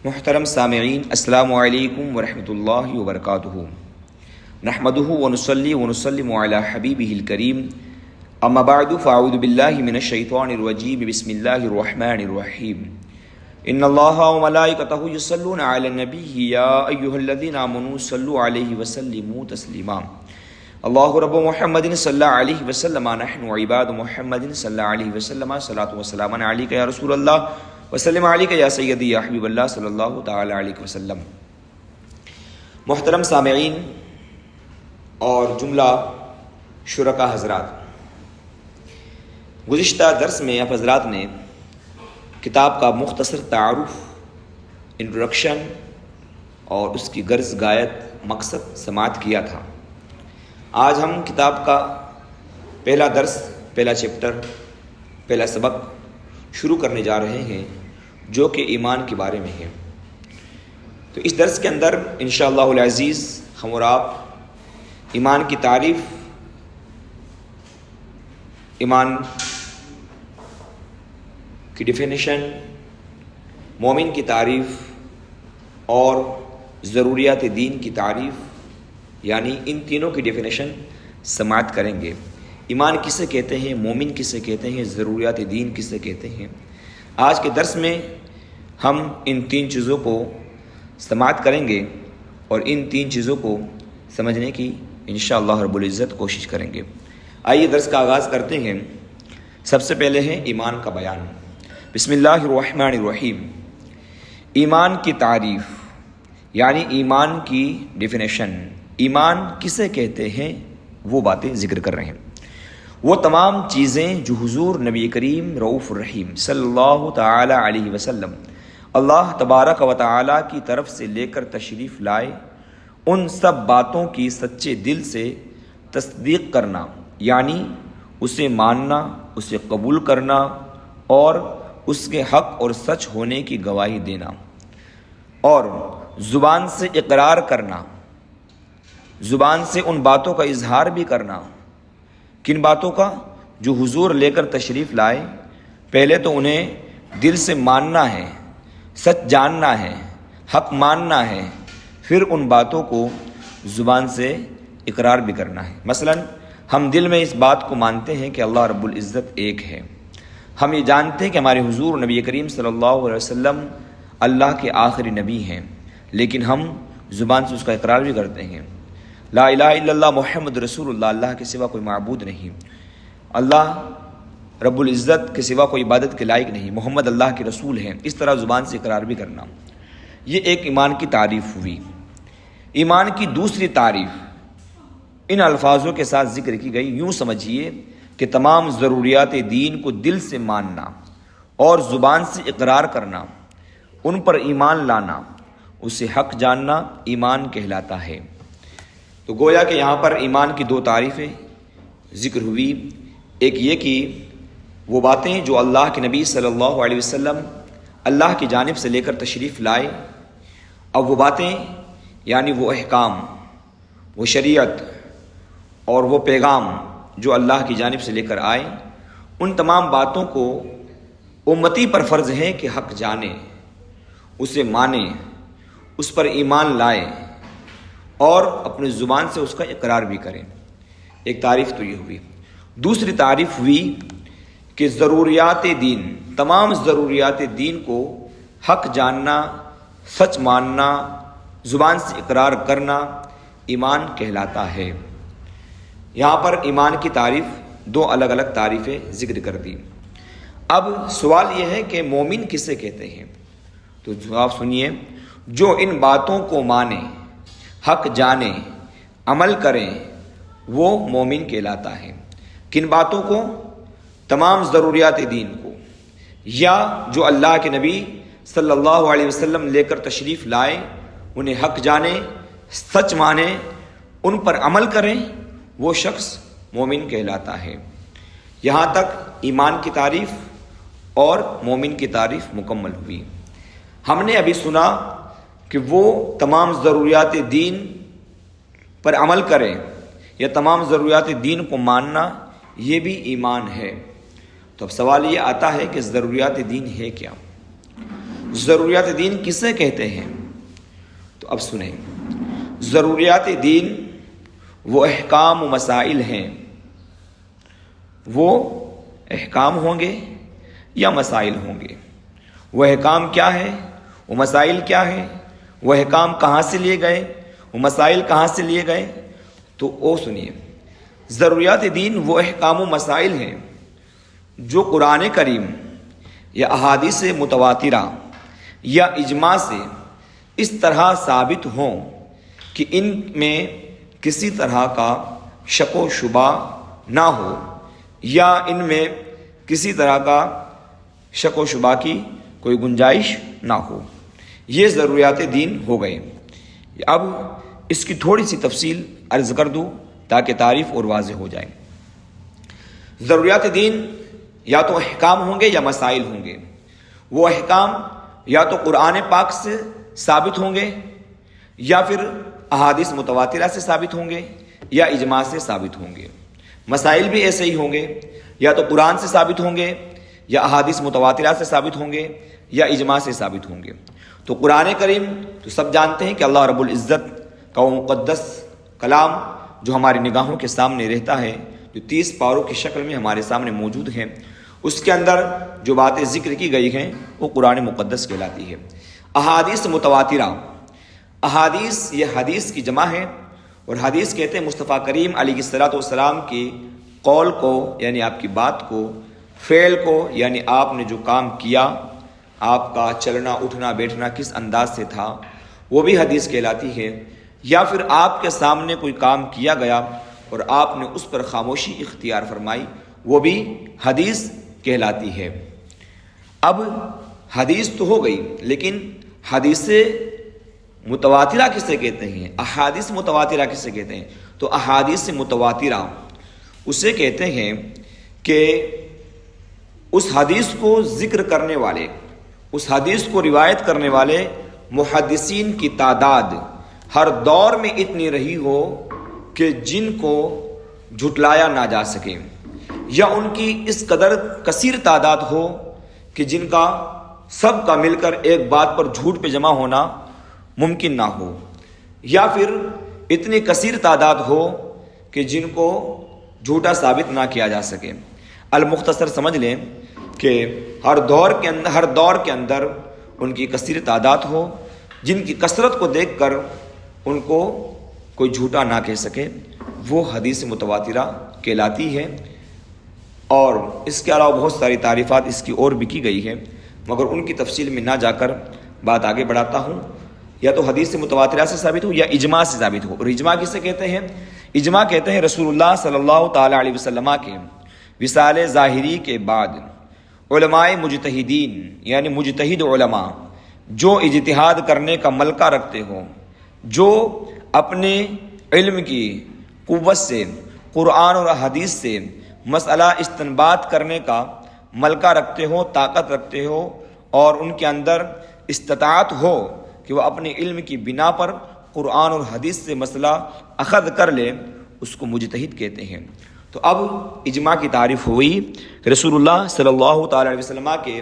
محترم سامعین، السلام علیکم ورحمۃ اللہ وبرکاتہ۔ نحمدہ ونصلی ونسلم علی حبیبہ الکریم، اما بعد فاعوذ باللہ من الشیطان الرجیم، بسم اللہ الرحمن الرحیم۔ ان اللہ وملائکتہ یصلون علی النبی یا ایھا الذین آمنوا صلوا علیہ وسلموا تسلیما۔ اللہ رب محمد صلی اللہ علیہ وسلم، نحن عباد محمد صلی اللہ علیہ وسلم، صلاۃ و سلام علیک یا رسول اللہ وسلم علیک یا سیدی یا حبیب اللہ صلی اللہ تعالی علیہ وسلم۔ محترم سامعین اور جملہ شرکاء حضرات، گزشتہ درس میں آپ حضرات نے کتاب کا مختصر تعارف، انٹروڈکشن اور اس کی غرض، غایت، مقصد سماعت کیا تھا۔ آج ہم کتاب کا پہلا درس، پہلا چیپٹر، پہلا سبق شروع کرنے جا رہے ہیں، جو کہ ایمان کے بارے میں ہے۔ تو اس درس کے اندر انشاءاللہ العزیز ہم اور آپ ایمان کی تعریف، ایمان کی ڈیفینیشن، مومن کی تعریف اور ضروریات دین کی تعریف، یعنی ان تینوں کی ڈیفینیشن سماعت کریں گے۔ ایمان کسے کہتے ہیں، مومن کسے کہتے ہیں، ضروریات دین کسے کہتے ہیں۔ آج کے درس میں ہم ان تین چیزوں کو سماعت کریں گے اور ان تین چیزوں کو سمجھنے کی انشاءاللہ رب العزت کوشش کریں گے۔ آئیے درس کا آغاز کرتے ہیں۔ سب سے پہلے ہے ایمان کا بیان۔ بسم اللہ الرحمن الرحیم۔ ایمان کی تعریف یعنی ایمان کی ڈیفینیشن، ایمان کسے کہتے ہیں، وہ باتیں ذکر کر رہے ہیں۔ وہ تمام چیزیں جو حضور نبی کریم رؤوف الرحیم صلی اللہ تعالی علیہ وسلم اللہ تبارک و تعالی کی طرف سے لے کر تشریف لائے، ان سب باتوں کی سچے دل سے تصدیق کرنا، یعنی اسے ماننا، اسے قبول کرنا اور اس کے حق اور سچ ہونے کی گواہی دینا، اور زبان سے اقرار کرنا، زبان سے ان باتوں کا اظہار بھی کرنا۔ کن باتوں کا؟ جو حضور لے کر تشریف لائے، پہلے تو انہیں دل سے ماننا ہے، سچ جاننا ہے، حق ماننا ہے، پھر ان باتوں کو زبان سے اقرار بھی کرنا ہے۔ مثلا ہم دل میں اس بات کو مانتے ہیں کہ اللہ رب العزت ایک ہے، ہم یہ جانتے ہیں کہ ہمارے حضور نبی کریم صلی اللہ علیہ وسلم اللہ کے آخری نبی ہیں، لیکن ہم زبان سے اس کا اقرار بھی کرتے ہیں۔ لا الہ الا اللہ محمد رسول اللہ، اللہ کے سوا کوئی معبود نہیں، اللہ رب العزت کے سوا کوئی عبادت کے لائق نہیں، محمد اللہ کے رسول ہیں، اس طرح زبان سے اقرار بھی کرنا۔ یہ ایک ایمان کی تعریف ہوئی۔ ایمان کی دوسری تعریف ان الفاظوں کے ساتھ ذکر کی گئی، یوں سمجھیے کہ تمام ضروریات دین کو دل سے ماننا اور زبان سے اقرار کرنا، ان پر ایمان لانا، اسے حق جاننا ایمان کہلاتا ہے۔ تو گویا کہ یہاں پر ایمان کی دو تعریفیں ذکر ہوئی۔ ایک یہ کہ وہ باتیں جو اللہ کے نبی صلی اللہ علیہ وسلم اللہ کی جانب سے لے کر تشریف لائے، اب وہ باتیں یعنی وہ احکام، وہ شریعت اور وہ پیغام جو اللہ کی جانب سے لے کر آئے، ان تمام باتوں کو امتی پر فرض ہے کہ حق جانے، اسے مانے، اس پر ایمان لائے اور اپنی زبان سے اس کا اقرار بھی کریں۔ ایک تعریف تو یہ ہوئی۔ دوسری تعریف ہوئی کہ ضروریات دین، تمام ضروریات دین کو حق جاننا، سچ ماننا، زبان سے اقرار کرنا ایمان کہلاتا ہے۔ یہاں پر ایمان کی تعریف دو الگ الگ تعریفیں ذکر کر دی۔ اب سوال یہ ہے کہ مومن کسے کہتے ہیں؟ تو جواب سنیے، جو ان باتوں کو مانے، حق جانے، عمل کریں، وہ مومن کہلاتا ہے۔ کن باتوں کو؟ تمام ضروریات دین کو، یا جو اللہ کے نبی صلی اللہ علیہ وسلم لے کر تشریف لائے انہیں حق جانے، سچ مانے، ان پر عمل کریں، وہ شخص مومن کہلاتا ہے۔ یہاں تک ایمان کی تعریف اور مومن کی تعریف مکمل ہوئی۔ ہم نے ابھی سنا کہ وہ تمام ضروریات دین پر عمل کریں یا تمام ضروریات دین کو ماننا، یہ بھی ایمان ہے۔ تو اب سوال یہ آتا ہے کہ ضروریات دین ہے کیا؟ ضروریات دین کسے کہتے ہیں؟ تو اب سنیں، ضروریات دین وہ احکام و مسائل ہیں، وہ احکام ہوں گے یا مسائل ہوں گے۔ وہ احکام کیا ہے، وہ مسائل کیا ہے، وہ احکام کہاں سے لیے گئے، وہ مسائل کہاں سے لیے گئے؟ تو وہ سنیے، ضروریات دین وہ احکام و مسائل ہیں جو قرآن کریم یا احادیث متواترہ یا اجماع سے اس طرح ثابت ہوں کہ ان میں کسی طرح کا شک و شبہ نہ ہو، یا ان میں کسی طرح کا شک و شبہ کی کوئی گنجائش نہ ہو۔ یہ ضروریات دین ہو گئے۔ اب اس کی تھوڑی سی تفصیل عرض کر دوں تاکہ تعریف اور واضح ہو جائے۔ ضروریات دین یا تو احکام ہوں گے یا مسائل ہوں گے۔ وہ احکام یا تو قرآن پاک سے ثابت ہوں گے، یا پھر احادیث متواترہ سے ثابت ہوں گے، یا اجماع سے ثابت ہوں گے۔ مسائل بھی ایسے ہی ہوں گے، یا تو قرآن سے ثابت ہوں گے، یا احادیث متواترہ سے ثابت ہوں گے، یا اجماع سے ثابت ہوں گے۔ تو قرآن کریم تو سب جانتے ہیں کہ اللہ رب العزت کا وہ مقدس کلام جو ہماری نگاہوں کے سامنے رہتا ہے، جو 30 پاروں کی شکل میں ہمارے سامنے موجود ہے، اس کے اندر جو باتیں ذکر کی گئی ہیں وہ قرآن مقدس کہلاتی ہے۔ احادیث متواترہ، احادیث یہ حدیث کی جمع ہے، اور حدیث کہتے ہیں مصطفیٰ کریم علیہ الصلوۃ والسلام کی قول کو، یعنی آپ کی بات کو، فعل کو، یعنی آپ نے جو کام کیا، آپ کا چلنا اٹھنا بیٹھنا کس انداز سے تھا، وہ بھی حدیث کہلاتی ہے۔ یا پھر آپ کے سامنے کوئی کام کیا گیا اور آپ نے اس پر خاموشی اختیار فرمائی، وہ بھی حدیث کہلاتی ہے۔ اب حدیث تو ہو گئی، لیکن حدیث متواترہ کسے کہتے ہیں، احادیث متواترہ کسے کہتے ہیں؟ تو احادیث متواترہ اسے کہتے ہیں کہ اس حدیث کو ذکر کرنے والے، اس حدیث کو روایت کرنے والے محدثین کی تعداد ہر دور میں اتنی رہی ہو کہ جن کو جھٹلایا نہ جا سکے، یا ان کی اس قدر کثیر تعداد ہو کہ جن کا سب کا مل کر ایک بات پر جھوٹ پہ جمع ہونا ممکن نہ ہو، یا پھر اتنی کثیر تعداد ہو کہ جن کو جھوٹا ثابت نہ کیا جا سکے۔ المختصر سمجھ لیں کہ ہر دور کے اندر ان کی کثیر تعداد ہو، جن کی کثرت کو دیکھ کر ان کو کوئی جھوٹا نہ کہہ سکے، وہ حدیث متواترہ کہلاتی ہے۔ اور اس کے علاوہ بہت ساری تعریفات اس کی اور بھی کی گئی ہے، مگر ان کی تفصیل میں نہ جا کر بات آگے بڑھاتا ہوں۔ یا تو حدیث متواترہ سے ثابت ہو یا اجماع سے ثابت ہو۔ اور اجماع کسے کہتے ہیں؟ اجماع کہتے ہیں رسول اللہ صلی اللہ تعالی علیہ وسلم کے وصال ظاہری کے بعد علماء مجتہدین، یعنی مجتہد علماء جو اجتہاد کرنے کا ملکہ رکھتے ہو، جو اپنے علم کی قوت سے قرآن اور حدیث سے مسئلہ استنباط کرنے کا ملکہ رکھتے ہو، طاقت رکھتے ہو، اور ان کے اندر استطاعت ہو کہ وہ اپنے علم کی بنا پر قرآن اور حدیث سے مسئلہ اخذ کر لے، اس کو مجتہد کہتے ہیں۔ تو اب اجماع کی تعریف ہوئی کہ رسول اللہ صلی اللہ تعالی علیہ وسلم کے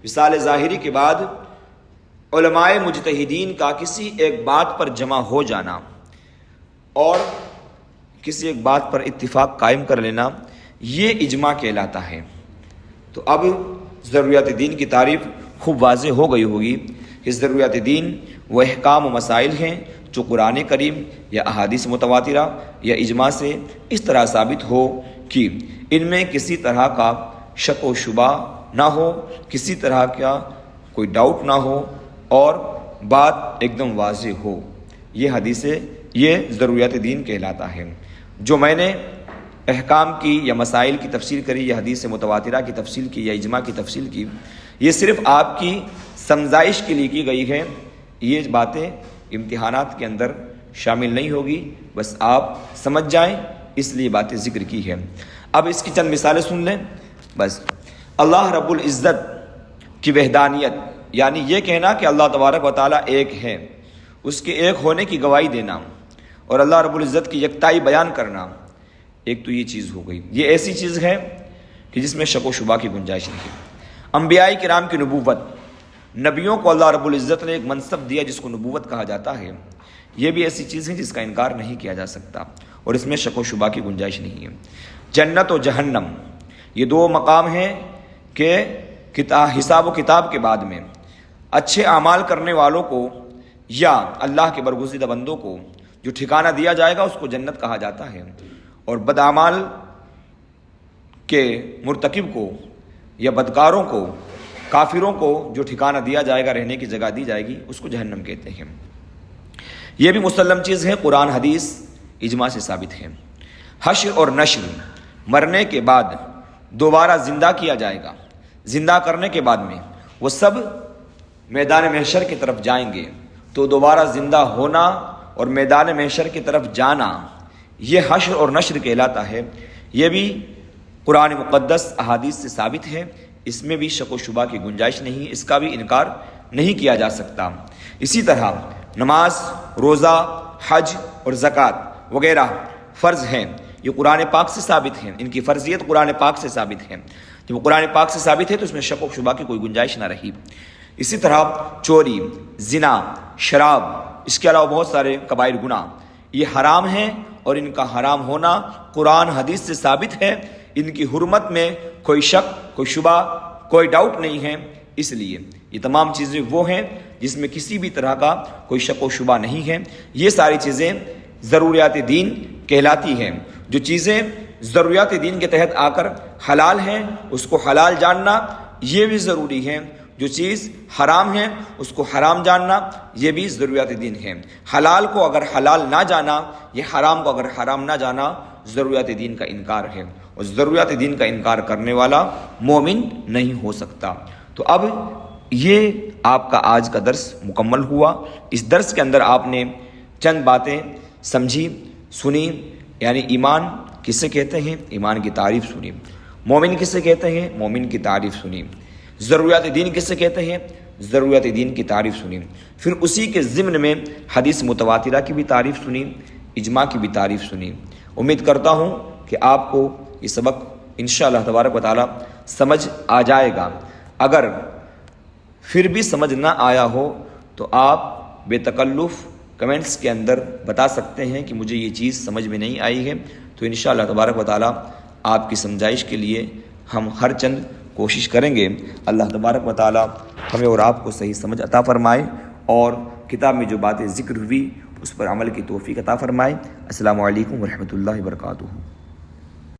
وصال ظاہری کے بعد علماء مجتہدین کا کسی ایک بات پر جمع ہو جانا اور کسی ایک بات پر اتفاق قائم کر لینا، یہ اجماع کہلاتا ہے۔ تو اب ضروریات دین کی تعریف خوب واضح ہو گئی ہوگی کہ ضروریات دین وہ احکام و مسائل ہیں جو قرآن کریم یا احادیث متواترہ یا اجماع سے اس طرح ثابت ہو کہ ان میں کسی طرح کا شک و شبہ نہ ہو، کسی طرح کا کوئی ڈاؤٹ نہ ہو، اور بات ایک دم واضح ہو۔ یہ حدیثیں، یہ ضروریات دین کہلاتا ہے۔ جو میں نے احکام کی یا مسائل کی تفصیل کری، یا حدیث متواترہ کی تفصیل کی، یا اجماع کی تفصیل کی، یہ صرف آپ کی سمجھائش کے لیے کی گئی ہے۔ یہ باتیں امتحانات کے اندر شامل نہیں ہوگی، بس آپ سمجھ جائیں، اس لیے باتیں ذکر کی ہے۔ اب اس کی چند مثالیں سن لیں بس۔ اللہ رب العزت کی وحدانیت، یعنی یہ کہنا کہ اللہ تبارک و تعالیٰ ایک ہے، اس کے ایک ہونے کی گواہی دینا، اور اللہ رب العزت کی یکتائی بیان کرنا، ایک تو یہ چیز ہو گئی۔ یہ ایسی چیز ہے کہ جس میں شک و شبہ کی گنجائش نہیں ہے۔ انبیاء کرام کی نبوت، نبیوں کو اللہ رب العزت نے ایک منصب دیا جس کو نبوت کہا جاتا ہے، یہ بھی ایسی چیز ہے جس کا انکار نہیں کیا جا سکتا اور اس میں شک و شبہ کی گنجائش نہیں ہے۔ جنت و جہنم یہ دو مقام ہیں کہ حساب و کتاب کے بعد میں اچھے اعمال کرنے والوں کو یا اللہ کے برگزیدہ بندوں کو جو ٹھکانہ دیا جائے گا اس کو جنت کہا جاتا ہے، اور بد اعمال کے مرتکب کو یا بدکاروں کو، کافروں کو جو ٹھکانہ دیا جائے گا، رہنے کی جگہ دی جائے گی، اس کو جہنم کہتے ہیں۔ یہ بھی مسلم چیز ہے، قرآن حدیث اجماع سے ثابت ہے۔ حشر اور نشر، مرنے کے بعد دوبارہ زندہ کیا جائے گا، زندہ کرنے کے بعد میں وہ سب میدان محشر کی طرف جائیں گے، تو دوبارہ زندہ ہونا اور میدان محشر کی طرف جانا یہ حشر اور نشر کہلاتا ہے۔ یہ بھی قرآن مقدس احادیث سے ثابت ہے، اس میں بھی شک و شبہ کی گنجائش نہیں، اس کا بھی انکار نہیں کیا جا سکتا۔ اسی طرح نماز، روزہ، حج اور زکوٰۃ وغیرہ فرض ہیں، یہ قرآن پاک سے ثابت ہیں، ان کی فرضیت قرآن پاک سے ثابت ہے۔ جب قرآن پاک سے ثابت ہے تو اس میں شک و شبہ کی کوئی گنجائش نہ رہی۔ اسی طرح چوری، زنا، شراب، اس کے علاوہ بہت سارے کبائر گناہ یہ حرام ہیں، اور ان کا حرام ہونا قرآن حدیث سے ثابت ہے، ان کی حرمت میں کوئی شک، کوئی شبہ، کوئی ڈاؤٹ نہیں ہے۔ اس لیے یہ تمام چیزیں وہ ہیں جس میں کسی بھی طرح کا کوئی شک و شبہ نہیں ہے۔ یہ ساری چیزیں ضروریات دین کہلاتی ہیں۔ جو چیزیں ضروریات دین کے تحت آ کر حلال ہیں اس کو حلال جاننا یہ بھی ضروری ہے، جو چیز حرام ہے اس کو حرام جاننا یہ بھی ضروریات دین ہے۔ حلال کو اگر حلال نہ جانا، یہ حرام کو اگر حرام نہ جانا، ضروریات دین کا انکار ہے، اور ضروریات دین کا انکار کرنے والا مومن نہیں ہو سکتا۔ تو اب یہ آپ کا آج کا درس مکمل ہوا۔ اس درس کے اندر آپ نے چند باتیں سمجھی، سنی، یعنی ایمان کسے کہتے ہیں، ایمان کی تعریف سنی، مومن کسے کہتے ہیں، مومن کی تعریف سنی، ضروریات دین کسے کہتے ہیں، ضروریات دین کی تعریف سنی، پھر اسی کے ضمن میں حدیث متواترہ کی بھی تعریف سنی، اجماع کی بھی تعریف سنی۔ امید کرتا ہوں کہ آپ کو یہ سبق انشاءاللہ تبارک و تعالی سمجھ آ جائے گا۔ اگر پھر بھی سمجھ نہ آیا ہو تو آپ بے تکلف کمنٹس کے اندر بتا سکتے ہیں کہ مجھے یہ چیز سمجھ میں نہیں آئی ہے، تو انشاءاللہ تبارک و تعالی آپ کی سمجھائش کے لیے ہم ہر چند کوشش کریں گے۔ اللہ تبارک و تعالی ہمیں اور آپ کو صحیح سمجھ عطا فرمائے، اور کتاب میں جو باتیں ذکر ہوئی اس پر عمل کی توفیق عطا فرمائے۔ السلام علیکم ورحمۃ اللہ وبرکاتہ۔